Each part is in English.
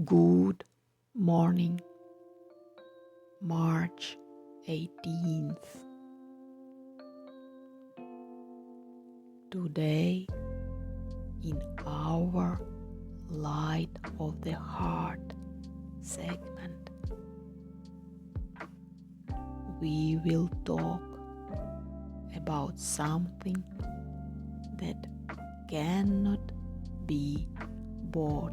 Good morning, March 18th. Today, in our Light of the Heart segment, we will talk about something that cannot be bought,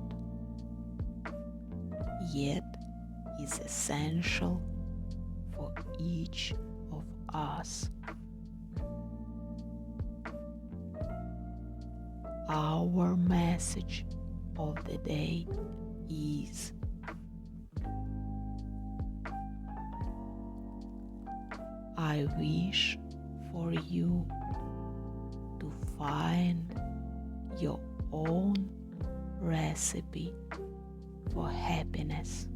yet is essential for each of us. Our message of the day is: I wish for you to find your own recipe for happiness.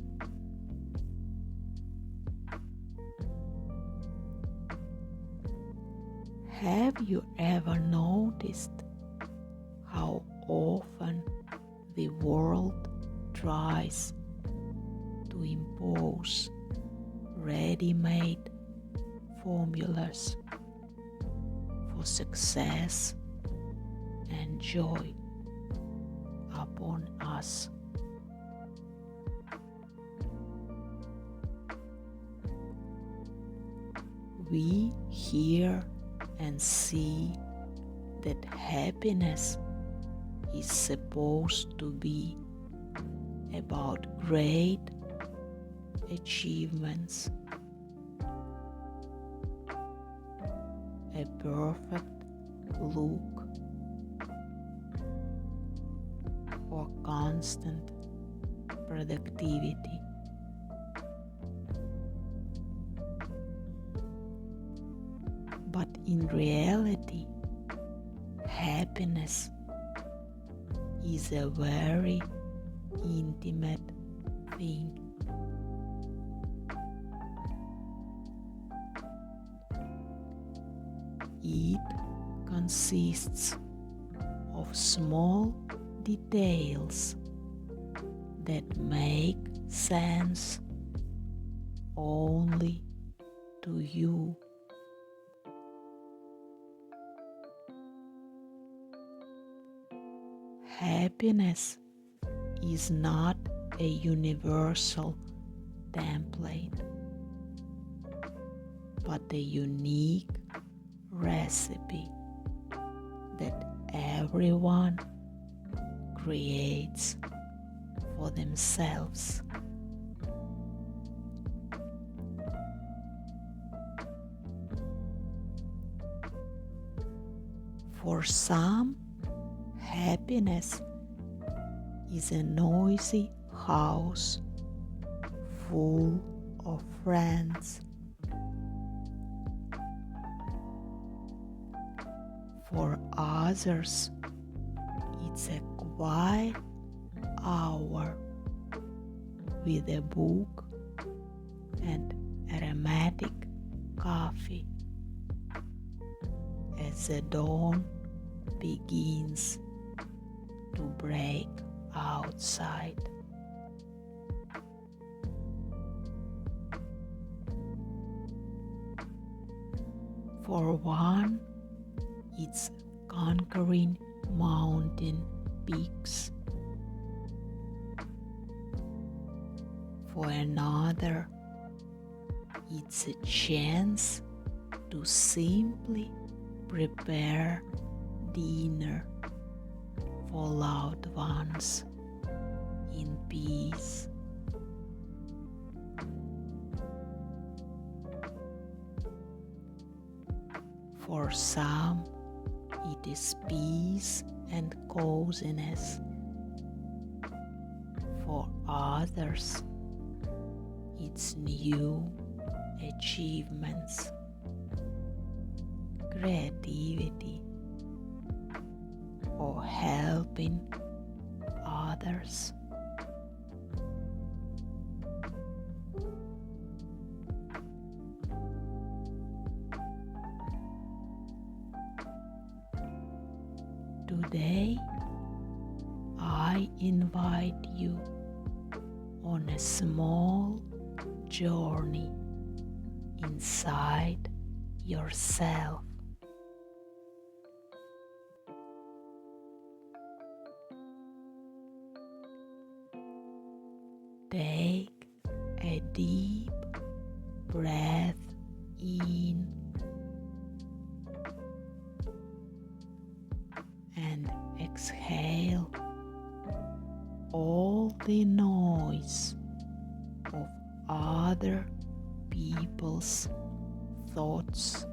Have you ever noticed how often the world tries to impose ready-made formulas for success and joy upon us? We hear and see that happiness is supposed to be about great achievements, a perfect look, or constant productivity. But in reality, happiness is a very intimate thing. It consists of small details that make sense only to you. Happiness is not a universal template, but a unique recipe that everyone creates for themselves. For some, happiness is a noisy house full of friends. For others, it's a quiet hour with a book and aromatic coffee as the dawn begins to break outside. For one, it's conquering mountain peaks. For another, it's a chance to simply prepare dinner for loved ones in peace. For some, it is peace and coziness. For others, it's new achievements, creativity, or helping others. Today, I invite you on a small journey inside yourself. Take a deep breath in and exhale all the noise of other people's thoughts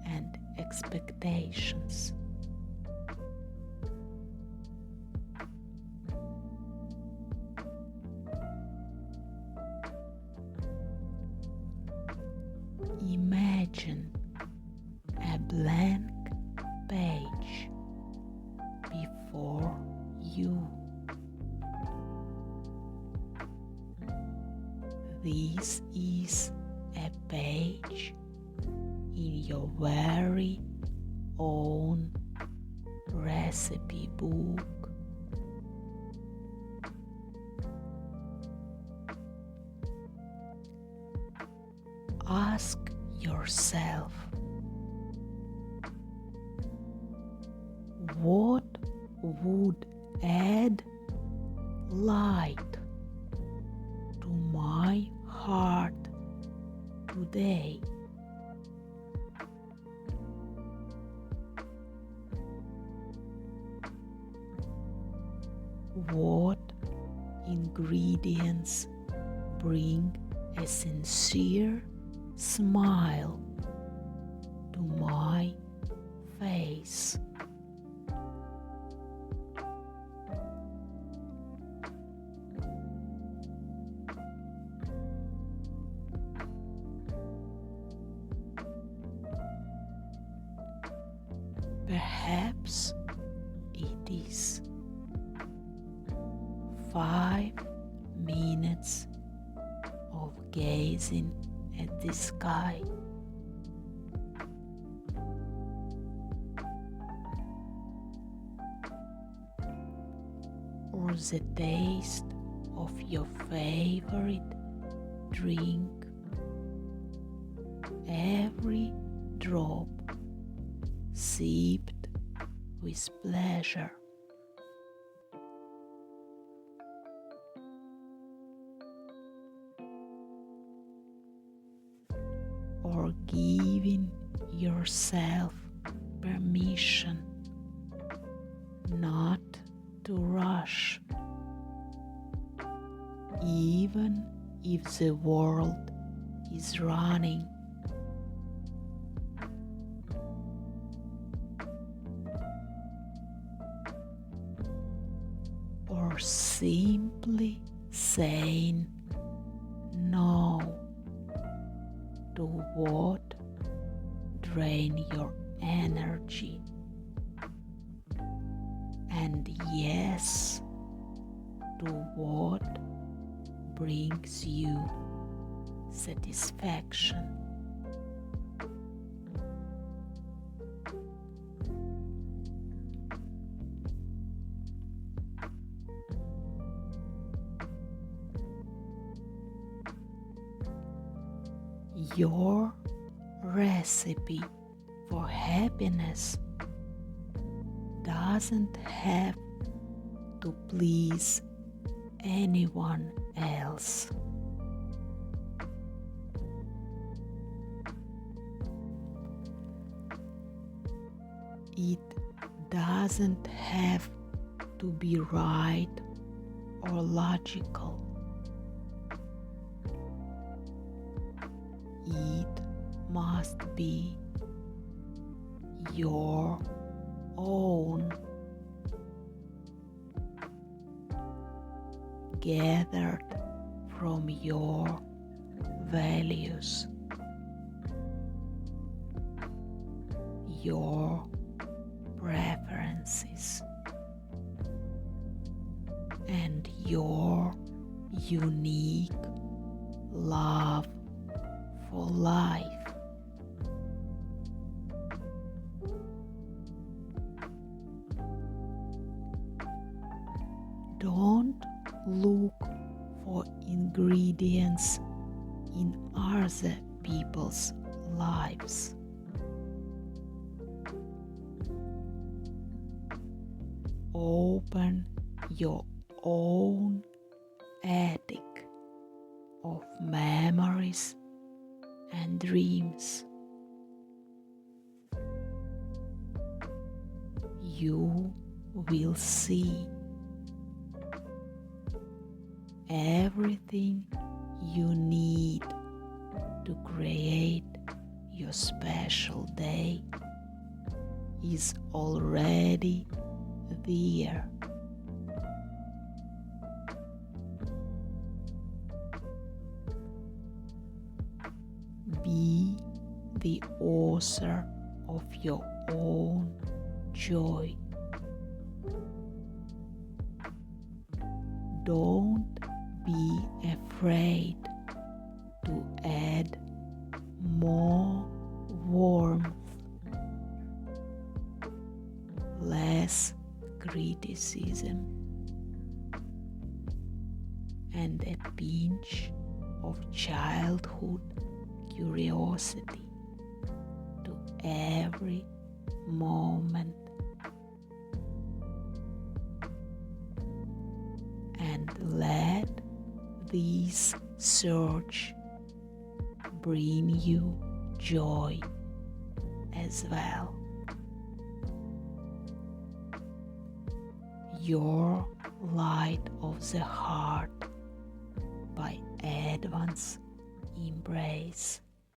and expectations. Imagine a blank page before you. This is a page in your very own recipe book. Ask yourself, what would add light to my heart today? What ingredients bring a sincere smile to my face? Perhaps it is 5 minutes of gazing at the sky, or the taste of your favorite drink, every drop sipped with pleasure. Or giving yourself permission not to rush, even if the world is running. Or simply saying no to what drain your energy, and yes to what brings you satisfaction. Your recipe for happiness doesn't have to please anyone else. It doesn't have to be right or logical. It must be your own, gathered from your values, your preferences, and your unique love for life. Don't look for ingredients in other people's lives. Open your own attic of memories and dreams. You will see everything you need to create your special day is already there. Be the author of your own joy. Don't be afraid to add more warmth, less criticism, and a pinch of childhood curiosity to every moment. And let this search bring you joy as well. Your Light of the Heart by Advance Embrace.